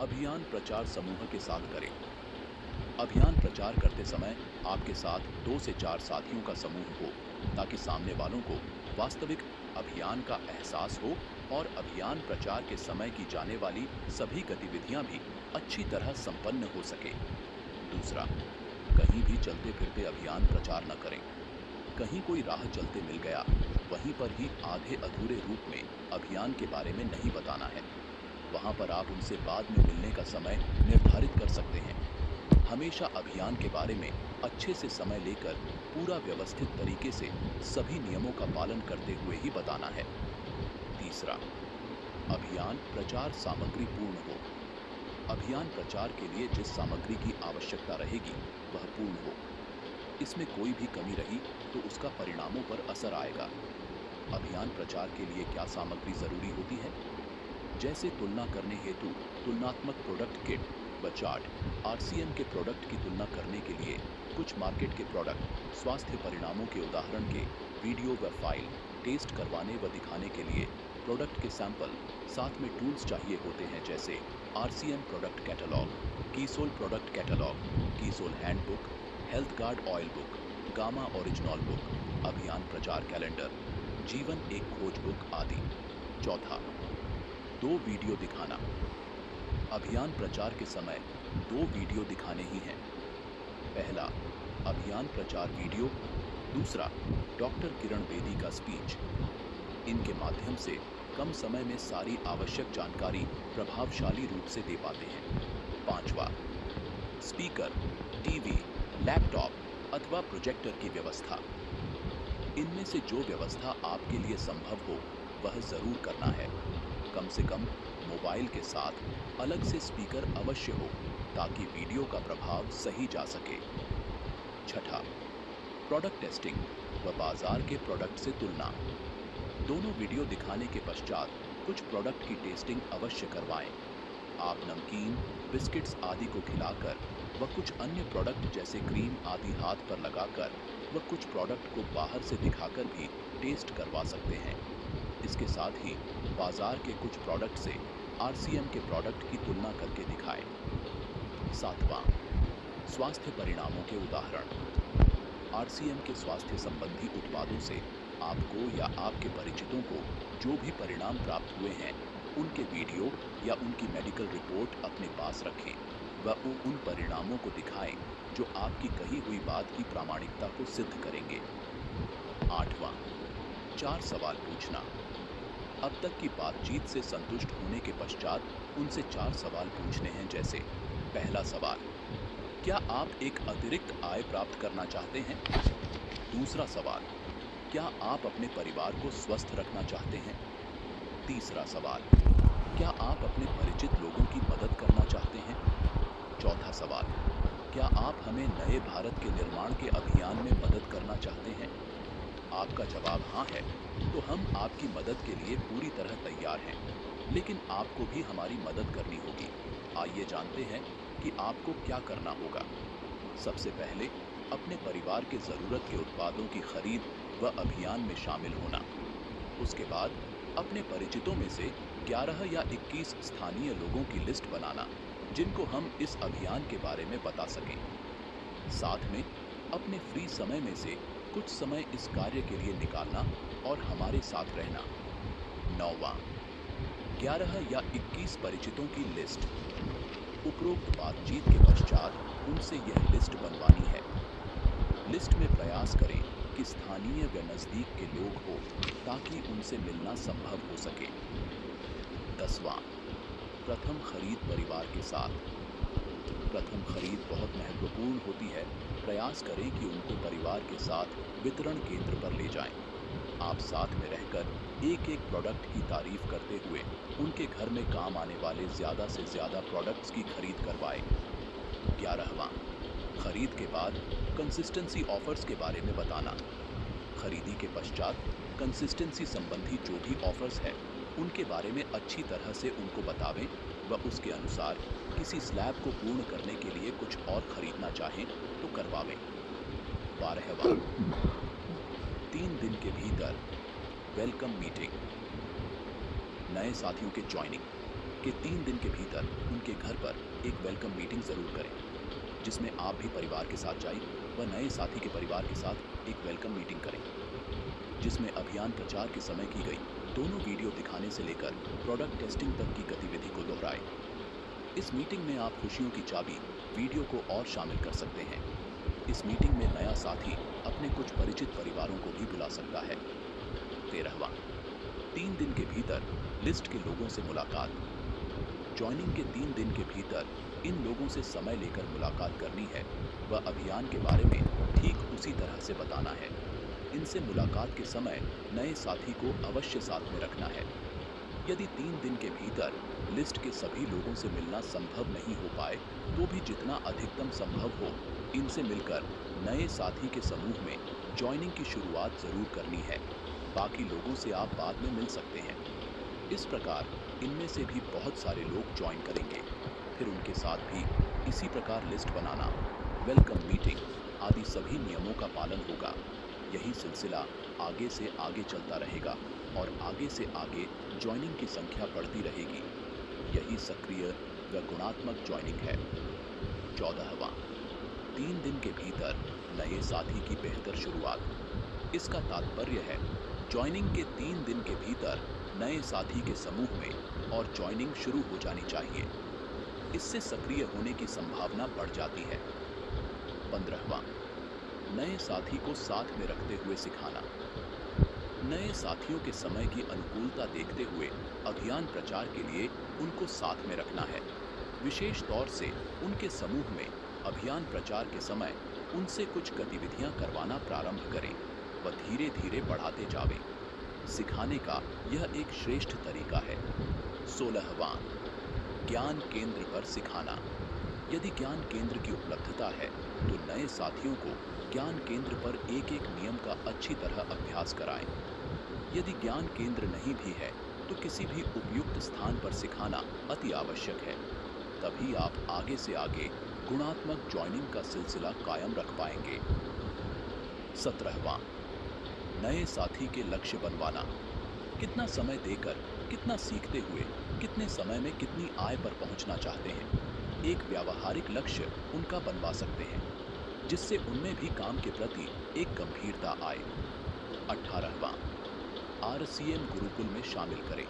अभियान प्रचार समूह के साथ करें। अभियान प्रचार करते समय आपके साथ 2 से 4 साथियों का समूह हो, ताकि सामने वालों को वास्तविक अभियान का एहसास हो और अभियान प्रचार के समय की जाने वाली सभी गतिविधियां भी अच्छी तरह संपन्न हो सके। दूसरा, कहीं भी चलते फिरते अभियान प्रचार न करें। कहीं कोई राह चलते मिल गया, वहीं पर ही आधे अधूरे रूप में अभियान के बारे में नहीं बताना है। वहां पर आप उनसे बाद में मिलने का समय निर्धारित कर सकते हैं। हमेशा अभियान के बारे में अच्छे से समय लेकर पूरा व्यवस्थित तरीके से सभी नियमों का पालन करते हुए ही बताना है। तीसरा, अभियान प्रचार सामग्री पूर्ण हो। अभियान प्रचार के लिए जिस सामग्री की आवश्यकता रहेगी वह पूर्ण हो। इसमें कोई भी कमी रही तो उसका परिणामों पर असर आएगा। अभियान प्रचार के लिए क्या सामग्री जरूरी होती है? जैसे तुलना करने हेतु तुलनात्मक प्रोडक्ट किट व चार्ट, आरसीएम के प्रोडक्ट की तुलना करने के लिए कुछ मार्केट के प्रोडक्ट, स्वास्थ्य परिणामों के उदाहरण के वीडियो व फाइल, टेस्ट करवाने व दिखाने के लिए प्रोडक्ट के सैंपल, साथ में टूल्स चाहिए होते हैं जैसे आरसीएम प्रोडक्ट कैटलॉग, कीसोल प्रोडक्ट कैटलॉग, कीसोल handbook, health guard oil book, गामा ओरिजिनल बुक, अभियान प्रचार कैलेंडर, जीवन एक खोज बुक आदि। चौथा, 2 वीडियो दिखाना। अभियान प्रचार के समय 2 वीडियो दिखाने ही हैं। पहला, अभियान प्रचार वीडियो। दूसरा, डॉक्टर किरण बेदी का स्पीच। इनके माध्यम से कम समय में सारी आवश्यक जानकारी प्रभावशाली रूप से दे पाते हैं। पांचवा, स्पीकर, टीवी, लैपटॉप अथवा प्रोजेक्टर की व्यवस्था। इनमें से जो व्यवस्था आपके लिए संभव हो वह जरूर करना है। कम से कम मोबाइल के साथ अलग से स्पीकर अवश्य हो, ताकि वीडियो का प्रभाव सही जा सके। छठा, प्रोडक्ट टेस्टिंग व बाजार के प्रोडक्ट से तुलना। दोनों वीडियो दिखाने के पश्चात कुछ प्रोडक्ट की टेस्टिंग अवश्य करवाएं। आप नमकीन, बिस्किट्स आदि को खिलाकर व कुछ अन्य प्रोडक्ट जैसे क्रीम आदि हाथ पर लगाकर व कुछ प्रोडक्ट को बाहर से दिखाकर भी टेस्ट करवा सकते हैं। इसके साथ ही बाजार के कुछ प्रोडक्ट से आरसीएम के प्रोडक्ट की तुलना करके दिखाएं। सातवां, स्वास्थ्य परिणामों के उदाहरण। आरसीएम के स्वास्थ्य संबंधी उत्पादों से आपको या आपके परिचितों को जो भी परिणाम प्राप्त हुए हैं, उनके वीडियो या उनकी मेडिकल रिपोर्ट अपने पास रखें व उन परिणामों को दिखाएं जो आपकी कही हुई बात की प्रामाणिकता को सिद्ध करेंगे। आठवां, 4 सवाल पूछना। अब तक की बातचीत से संतुष्ट होने के पश्चात उनसे 4 सवाल पूछने हैं जैसे, पहला सवाल, क्या आप एक अतिरिक्त आय प्राप्त करना चाहते हैं? दूसरा सवाल, क्या आप अपने परिवार को स्वस्थ रखना चाहते हैं? तीसरा सवाल, क्या आप अपने परिचित लोगों की मदद करना चाहते हैं? चौथा सवाल, क्या आप हमें नए भारत के निर्माण के अभियान में मदद करना चाहते हैं? आपका जवाब हाँ है तो हम आपकी मदद के लिए पूरी तरह तैयार हैं, लेकिन आपको भी हमारी मदद करनी होगी। आइए जानते हैं कि आपको क्या करना होगा। सबसे पहले अपने परिवार के ज़रूरत के उत्पादों की खरीद व अभियान में शामिल होना। उसके बाद अपने परिचितों में से 11 या 21 स्थानीय लोगों की लिस्ट बनाना, जिनको हम इस अभियान के बारे में बता सकें। साथ में अपने फ्री समय में से कुछ समय इस कार्य के लिए निकालना और हमारे साथ रहना। 9वां, 11 या 21 परिचितों की लिस्ट। उपरोक्त बातचीत के पश्चात उनसे यह लिस्ट बनवानी है। लिस्ट में प्रयास करें कि स्थानीय व नज़दीक के लोग हो, ताकि उनसे मिलना संभव हो सके। 10वां, प्रथम खरीद परिवार के साथ। प्रथम खरीद बहुत महत्वपूर्ण होती है। प्रयास करें कि उनको परिवार के साथ वितरण केंद्र पर ले जाएं। आप साथ में रहकर एक एक प्रोडक्ट की तारीफ करते हुए उनके घर में काम आने वाले ज़्यादा से ज़्यादा प्रोडक्ट्स की खरीद करवाएं। 11वां, खरीद के बाद कंसिस्टेंसी ऑफर्स के बारे में बताना। खरीदी के पश्चात कंसिस्टेंसी संबंधी जो भी ऑफर्स हैं, उनके बारे में अच्छी तरह से उनको बतावें व उसके अनुसार किसी स्लैब को पूर्ण करने के लिए कुछ और खरीदना चाहें तो करवावें। 12वां, 3 दिन के भीतर वेलकम मीटिंग। नए साथियों के ज्वाइनिंग के 3 दिन के भीतर उनके घर वेलकम मीटिंग ज़रूर करें, जिसमें आप भी परिवार के साथ जाएं व नए साथी के परिवार के साथ एक वेलकम मीटिंग करें, जिसमें अभियान प्रचार के समय की गई दोनों वीडियो दिखाने से लेकर प्रोडक्ट टेस्टिंग तक की गतिविधि को दोहराएं। इस मीटिंग में आप खुशियों की चाबी वीडियो को और शामिल कर सकते हैं। इस मीटिंग में नया साथी अपने कुछ परिचित परिवारों को भी बुला सकता है। 13वां, 3 दिन के भीतर लिस्ट के लोगों से मुलाकात। ज्वाइनिंग के 3 दिन के भीतर इन लोगों से समय लेकर मुलाकात करनी है व अभियान के बारे में ठीक उसी तरह से बताना है। इनसे मुलाकात के समय नए साथी को अवश्य साथ में रखना है। यदि 3 दिन के भीतर लिस्ट के सभी लोगों से मिलना संभव नहीं हो पाए तो भी जितना अधिकतम संभव हो इनसे मिलकर नए साथी के समूह में ज्वाइनिंग की शुरुआत जरूर करनी है। बाकी लोगों से आप बाद में मिल सकते हैं। इस प्रकार इनमें से भी बहुत सारे लोग ज्वाइन करेंगे। फिर उनके साथ भी इसी प्रकार लिस्ट बनाना, वेलकम मीटिंग आदि सभी नियमों का पालन होगा। यही सिलसिला आगे से आगे चलता रहेगा और आगे से आगे ज्वाइनिंग की संख्या बढ़ती रहेगी। यही सक्रिय व गुणात्मक ज्वाइनिंग है। 14वां, 3 दिन के भीतर नए साथी की बेहतर शुरुआत। इसका तात्पर्य है ज्वाइनिंग के 3 दिन के भीतर नए साथी के समूह में और ज्वाइनिंग शुरू हो जानी चाहिए। इससे सक्रिय होने की संभावना बढ़ जाती है। 15वां, नए साथी को साथ में रखते हुए सिखाना। नए साथियों के समय की अनुकूलता देखते हुए अभियान प्रचार के लिए उनको साथ में रखना है। विशेष तौर से उनके समूह में अभियान प्रचार के समय उनसे कुछ गतिविधियां करवाना प्रारंभ करें व धीरे धीरे बढ़ाते जावें। सिखाने का यह एक श्रेष्ठ तरीका है। 16वां, ज्ञान केंद्र पर सिखाना। यदि ज्ञान केंद्र की उपलब्धता है तो नए साथियों को ज्ञान केंद्र पर एक एक नियम का अच्छी तरह अभ्यास कराएं। यदि ज्ञान केंद्र नहीं भी है तो किसी भी उपयुक्त स्थान पर सिखाना अति आवश्यक है। तभी आप आगे से आगे गुणात्मक ज्वाइनिंग का सिलसिला कायम रख पाएंगे। 17वां, नए साथी के लक्ष्य बनवाना। कितना समय देकर, कितना सीखते हुए, कितने समय में कितनी आय पर पहुंचना चाहते हैं, एक व्यावहारिक लक्ष्य उनका बनवा सकते हैं, जिससे उनमें भी काम के प्रति एक गंभीरता आए। 18वां, RCM गुरुकुल में शामिल करें।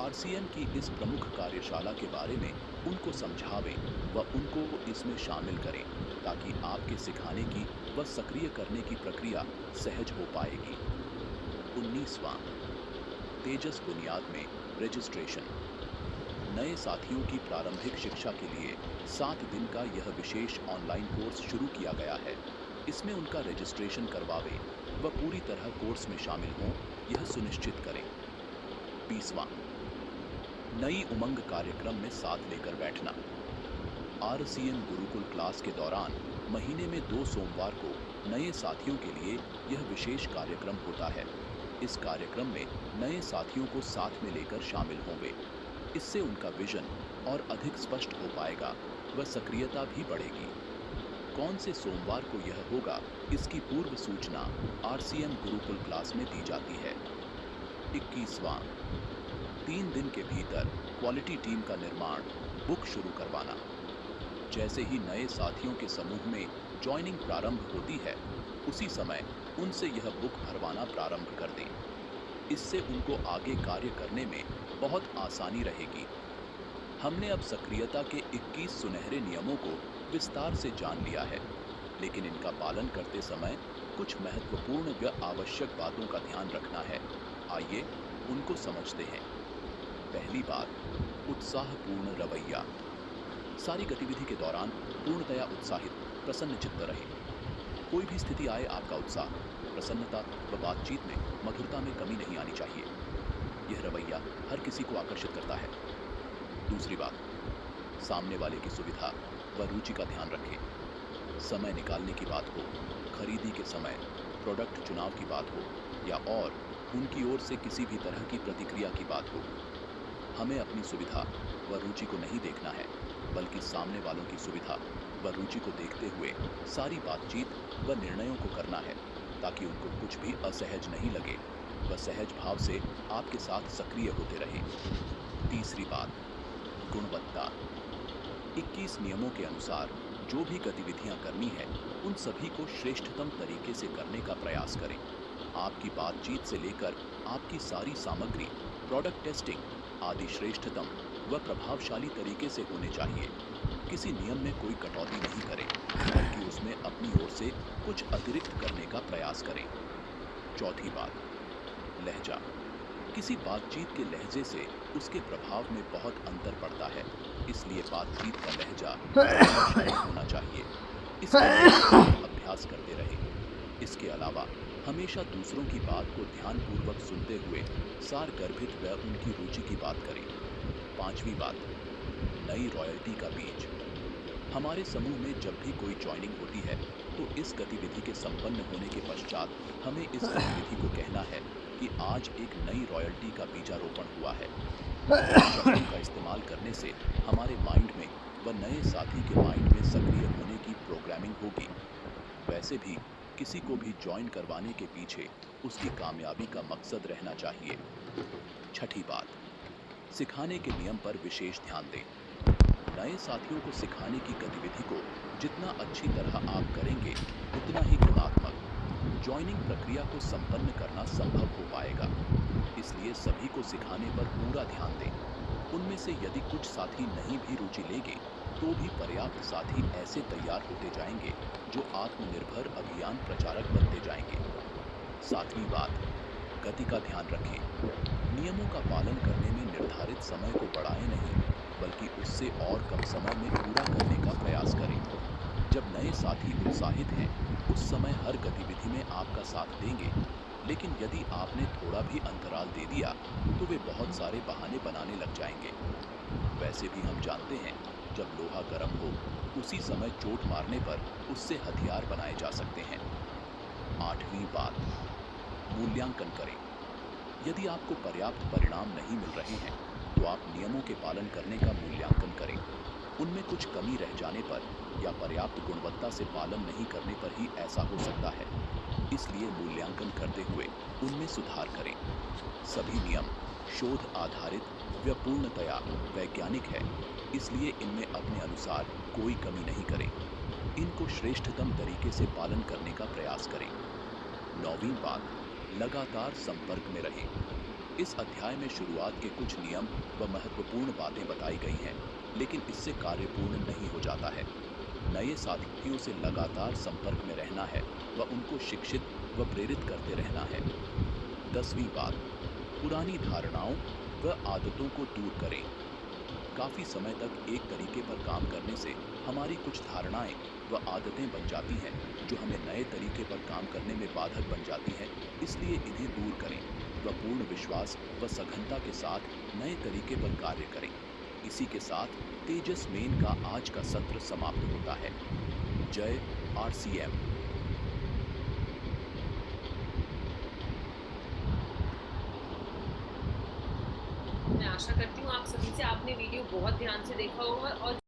RCM की इस प्रमुख कार्यशाला के बारे में उनको समझावें व उनको इसमें शामिल करें ताकि आपके सिखाने की व सक्रिय करने की प्रक्रिया सहज हो पाएगी। 19वां, तेजस बुनियाद में रजिस्ट्रेशन। नए साथियों की प्रारंभिक शिक्षा के लिए 7 दिन का यह विशेष ऑनलाइन कोर्स शुरू किया गया है। इसमें उनका रजिस्ट्रेशन करवावें व पूरी तरह कोर्स में शामिल हों, यह सुनिश्चित करें। 20वां, नई उमंग कार्यक्रम में साथ लेकर बैठना। RCM गुरुकुल क्लास के दौरान महीने में 2 सोमवार को नए साथियों के लिए यह विशेष कार्यक्रम होता है। इस कार्यक्रम में नए साथियों को साथ में लेकर शामिल होंगे। इससे उनका विजन और अधिक स्पष्ट हो पाएगा व सक्रियता भी बढ़ेगी। कौन से सोमवार को यह होगा, इसकी पूर्व सूचना RCM गुरुकुल क्लास में दी जाती है। 21वां, 3 दिन के भीतर क्वालिटी टीम का निर्माण, बुक शुरू करवाना। जैसे ही नए साथियों के समूह में ज्वाइनिंग प्रारंभ होती है उसी समय उनसे यह बुक भरवाना प्रारंभ कर दें। इससे उनको आगे कार्य करने में बहुत आसानी रहेगी। हमने अब सक्रियता के 21 सुनहरे नियमों को विस्तार से जान लिया है, लेकिन इनका पालन करते समय कुछ महत्वपूर्ण व आवश्यक बातों का ध्यान रखना है। आइए उनको समझते हैं। पहली बात, उत्साहपूर्ण रवैया। सारी गतिविधि के दौरान पूर्णतया उत्साहित, प्रसन्न चित्त रहें। कोई भी स्थिति आए, आपका उत्साह, प्रसन्नता व बातचीत में मधुरता में कमी नहीं आनी चाहिए। यह रवैया हर किसी को आकर्षित करता है। दूसरी बात, सामने वाले की सुविधा व रुचि का ध्यान रखें। समय निकालने की बात हो, खरीदी के समय, प्रोडक्ट चुनाव की बात हो या और उनकी ओर से किसी भी तरह की प्रतिक्रिया की बात हो, हमें अपनी सुविधा व रुचि को नहीं देखना है, बल्कि सामने वालों की सुविधा व रुचि को देखते हुए सारी बातचीत व निर्णयों को करना है, ताकि उनको कुछ भी असहज नहीं लगे व सहज भाव से आपके साथ सक्रिय होते रहें। तीसरी बात, गुणवत्ता। 21 नियमों के अनुसार जो भी गतिविधियां करनी है, उन सभी को श्रेष्ठतम तरीके से करने का प्रयास करें। आपकी बातचीत से लेकर आपकी सारी सामग्री, प्रोडक्ट टेस्टिंग आदि श्रेष्ठतम व प्रभावशाली तरीके से होने चाहिए। किसी नियम में कोई कटौती नहीं करें, बल्कि उसमें अपनी ओर से कुछ अतिरिक्त करने का प्रयास करें। चौथी बात, लहजा। किसी बातचीत के लहजे से उसके प्रभाव में बहुत अंतर पड़ता है, इसलिए बातचीत का लहजा प्रभावशाली होना चाहिए। इसके लिए अभ्यास करते रहें। इसके अलावा हमेशा दूसरों की बात को ध्यानपूर्वक सुनते हुए सार गर्भित व उनकी रुचि की बात करें। पांचवी बात, नई रॉयल्टी का बीज। हमारे समूह में जब भी कोई ज्वाइनिंग होती है तो इस गतिविधि के संपन्न होने के पश्चात हमें इस गतिविधि को कहना है कि आज एक नई रॉयल्टी का बीजारोपण हुआ है। शब्दों का इस्तेमाल करने से हमारे माइंड में व नए साथी के माइंड में सक्रिय होने की प्रोग्रामिंग होगी। वैसे भी किसी को भी ज्वाइन करवाने के पीछे उसकी कामयाबी का मकसद रहना चाहिए। छठी बात, सिखाने के नियम पर विशेष ध्यान दें। नए साथियों को सिखाने की गतिविधि को जितना अच्छी तरह आप करेंगे, उतना ही गुणात्मक ज्वाइनिंग प्रक्रिया को संपन्न करना संभव हो पाएगा। इसलिए सभी को सिखाने पर पूरा ध्यान दें। उनमें से यदि कुछ साथी नहीं भी रुचि लेंगे, तो भी पर्याप्त साथी ऐसे तैयार होते जाएंगे जो आत्मनिर्भर अभियान प्रचारक बनते जाएंगे। सातवीं बात, गति का ध्यान रखें। नियमों का पालन करने में निर्धारित समय को बढ़ाएं नहीं, बल्कि उससे और कम समय में पूरा करने का प्रयास करें। जब नए साथी उत्साहित हैं, उस समय हर गतिविधि में आपका साथ देंगे, लेकिन यदि आपने थोड़ा भी अंतराल दे दिया तो वे बहुत सारे बहाने बनाने लग जाएंगे। वैसे भी हम जानते हैं, जब लोहा गर्म हो, उसी समय चोट मारने पर उससे हथियार बनाए जा सकते हैं। आठवीं बात, मूल्यांकन करें। यदि आपको पर्याप्त परिणाम नहीं मिल रहे हैं, तो आप नियमों के पालन करने का मूल्यांकन करें। उनमें कुछ कमी रह जाने पर या पर्याप्त गुणवत्ता से पालन नहीं करने पर ही ऐसा हो सकता है। इसलिए मूल्यांकन करते हुए उनमें सुधार करें। सभी नियम शोध आधारित व पूर्णतया वैज्ञानिक है, इसलिए इनमें अपने अनुसार कोई कमी नहीं करें। इनको श्रेष्ठतम तरीके से पालन करने का प्रयास करें। नौवीं बात, लगातार संपर्क में रहें। इस अध्याय में शुरुआत के कुछ नियम व महत्वपूर्ण बातें बताई गई हैं, लेकिन इससे कार्य पूर्ण नहीं हो जाता है। नए साथियों से लगातार संपर्क में रहना है व उनको शिक्षित व प्रेरित करते रहना है। 10वीं बात, पुरानी धारणाओं व आदतों को दूर करें। काफ़ी समय तक एक तरीके पर काम करने से हमारी कुछ धारणाएं व आदतें बन जाती हैं, जो हमें नए तरीके पर काम करने में बाधक बन जाती हैं। इसलिए इन्हें दूर करें व पूर्ण विश्वास व सघनता के साथ नए तरीके पर कार्य करें। इसी के साथ तेजस मेन का आज का सत्र समाप्त होता है। जय RCM। मैं आशा करती हूँ आप सभी से आपने वीडियो बहुत ध्यान से देखा होगा और